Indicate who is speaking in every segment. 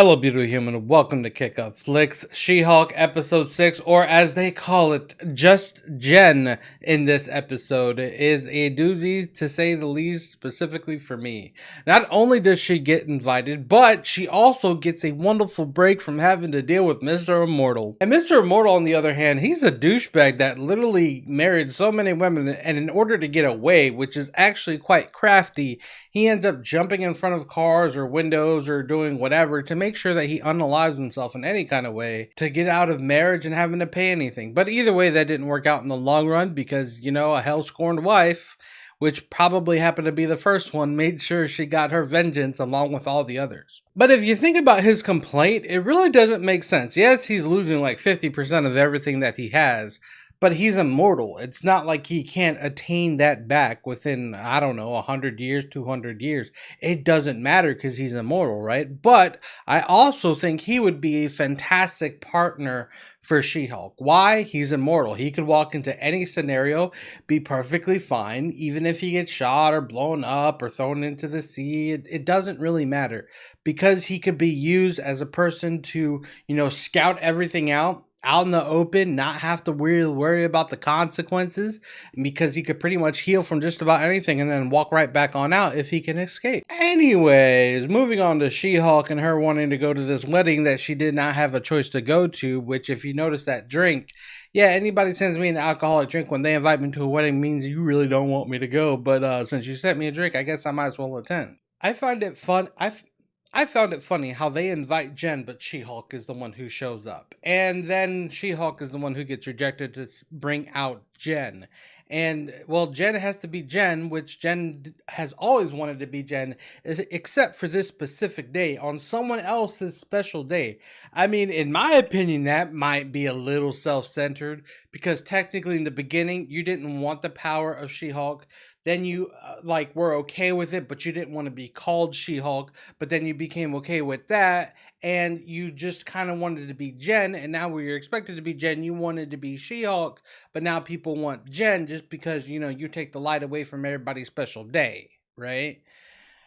Speaker 1: Hello, beautiful human. Welcome to Kick Up Flicks. She-Hulk episode 6, or as they call it, just Jen in this episode, is a doozy to say the least, specifically for me. Not only does she get invited, but she also gets a wonderful break from having to deal with Mr. Immortal. And Mr. Immortal, on the other hand, he's a douchebag that literally married so many women, and in order to get away, which is actually quite crafty, he ends up jumping in front of cars or windows or doing whatever to make sure that he unalives himself in any kind of way to get out of marriage and having to pay anything. But either way, that didn't work out in the long run because, a hell-scorned wife, which probably happened to be the first one, made sure she got her vengeance along with all the others. But if you think about his complaint, it really doesn't make sense. Yes, he's losing like 50% of everything that he has, but he's immortal. It's not like he can't attain that back within, 100 years, 200 years. It doesn't matter because he's immortal, right? But I also think he would be a fantastic partner for She-Hulk. Why? He's immortal. He could walk into any scenario, be perfectly fine, even if he gets shot or blown up or thrown into the sea. It doesn't really matter because he could be used as a person to, scout everything out in the open, not have to worry about the consequences because he could pretty much heal from just about anything and then walk right back on out if he can escape. Anyways, moving on to She-Hulk and her wanting to go to this wedding that she did not have a choice to go to, which if you notice that drink, yeah, anybody sends me an alcoholic drink when they invite me to a wedding means you really don't want me to go, but since you sent me a drink, I guess I might as well attend. I find it fun. I found it funny how they invite Jen, but She-Hulk is the one who shows up. And then She-Hulk is the one who gets rejected to bring out Jen. And, well, Jen has to be Jen, which Jen has always wanted to be Jen, except for this specific day, on someone else's special day. I mean, in my opinion, that might be a little self-centered, because technically in the beginning, you didn't want the power of She-Hulk. Then you were okay with it, but you didn't want to be called She-Hulk. But then you became okay with that, and you just kind of wanted to be Jen. And now where you're expected to be Jen, you wanted to be She-Hulk. But now people want Jen just because you take the light away from everybody's special day, right?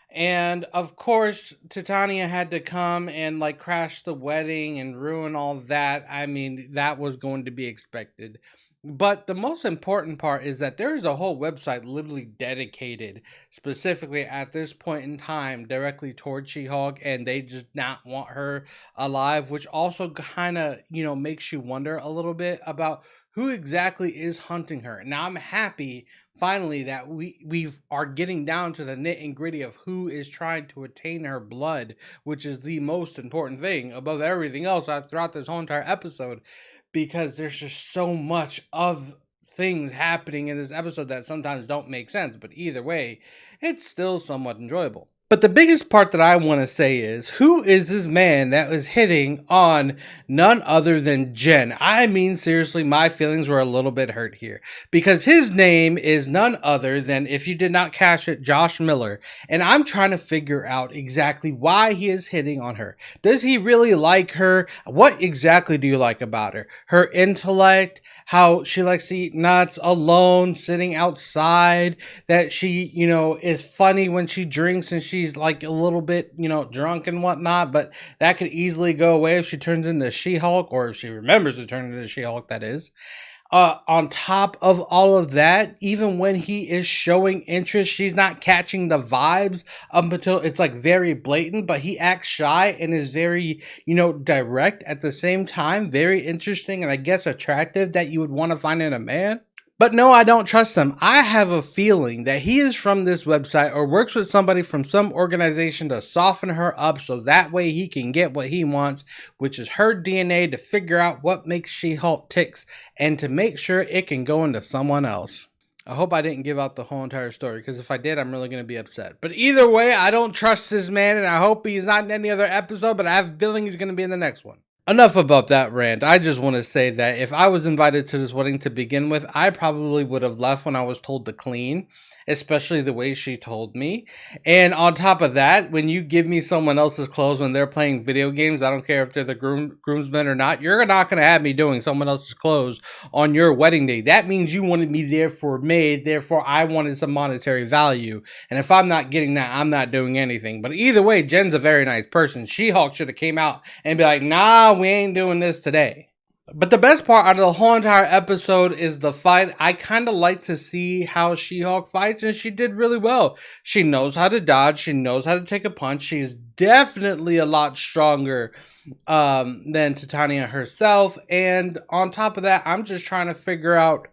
Speaker 1: And of course, Titania had to come and crash the wedding and ruin all that. I mean, that was going to be expected. But the most important part is that there is a whole website literally dedicated specifically at this point in time directly towards She-Hulk, and they just not want her alive, which also kind of, makes you wonder a little bit about who exactly is hunting her. Now I'm happy finally that we are getting down to the nit and gritty of who is trying to attain her blood, which is the most important thing above everything else throughout this whole entire episode, because there's just so much of things happening in this episode that sometimes don't make sense, but either way, it's still somewhat enjoyable. But the biggest part that I want to say is, who is this man that was hitting on none other than Jen? I mean, seriously, my feelings were a little bit hurt here. Because his name is none other than, if you did not catch it, Josh Miller. And I'm trying to figure out exactly why he is hitting on her. Does he really like her? What exactly do you like about her? Her intellect, how she likes to eat nuts alone, sitting outside, that she, is funny when she drinks and she's a little bit, drunk and whatnot, but that could easily go away if she turns into She-Hulk, or if she remembers to turn into She-Hulk, that is. On top of all of that, even when he is showing interest, she's not catching the vibes up until it's very blatant, but he acts shy and is very, direct at the same time. Very interesting and I guess attractive that you would want to find in a man. But no, I don't trust him. I have a feeling that he is from this website or works with somebody from some organization to soften her up so that way he can get what he wants, which is her DNA to figure out what makes She-Hulk ticks and to make sure it can go into someone else. I hope I didn't give out the whole entire story, because if I did, I'm really going to be upset. But either way, I don't trust this man, and I hope he's not in any other episode, but I have a feeling he's going to be in the next one. Enough about that rant. I just want to say that if I was invited to this wedding to begin with, I probably would have left when I was told to clean, especially the way she told me. And on top of that, when you give me someone else's clothes when they're playing video games, I don't care if they're the groomsmen or not, you're not going to have me doing someone else's clothes on your wedding day. That means you wanted me there for me, therefore I wanted some monetary value. And if I'm not getting that, I'm not doing anything. But either way, Jen's a very nice person. She-Hulk should have came out and be like, nah, we ain't doing this today. But the best part out of the whole entire episode is the fight. I kind of like to see how She-Hulk fights, and she did really well. She knows how to dodge. She knows how to take a punch. She's definitely a lot stronger than Titania herself. And on top of that, I'm just trying to figure out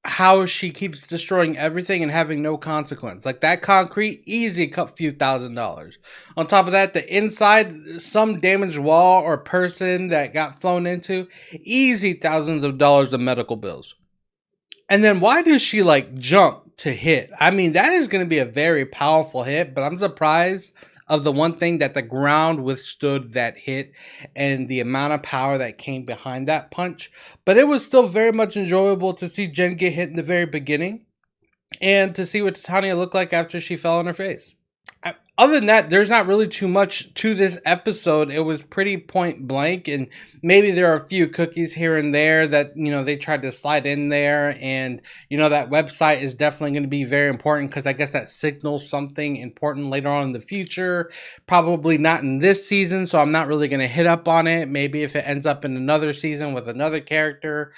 Speaker 1: how she keeps destroying everything and having no consequence. Like that concrete, easy cut few $1,000s. On top of that, the inside, some damaged wall or person that got flown into, easy thousands of dollars of medical bills. And then why does she like jump to hit? I mean, that is going to be a very powerful hit, but I'm surprised of the one thing that the ground withstood that hit and the amount of power that came behind that punch. But it was still very much enjoyable to see Jen get hit in the very beginning and to see what Titania looked like after she fell on her face. Other than that, there's not really too much to this episode. It was pretty point blank, and maybe there are a few cookies here and there that, they tried to slide in there. And, that website is definitely going to be very important because I guess that signals something important later on in the future. Probably not in this season, so I'm not really going to hit up on it. Maybe if it ends up in another season with another character,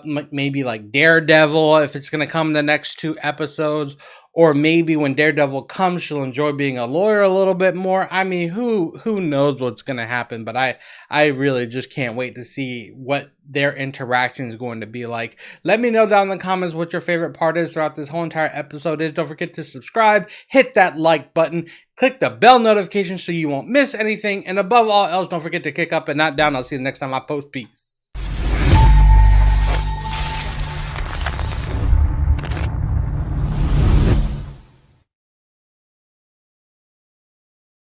Speaker 1: maybe like Daredevil, if it's going to come in the next 2 episodes. Or maybe when Daredevil comes, she'll enjoy being a lawyer a little bit more. I mean, who knows what's going to happen? But I really just can't wait to see what their interaction is going to be like. Let me know down in the comments what your favorite part is throughout this whole entire episode is. Don't forget to subscribe, hit that like button, click the bell notification so you won't miss anything. And above all else, don't forget to kick up and not down. I'll see you the next time I post. Peace.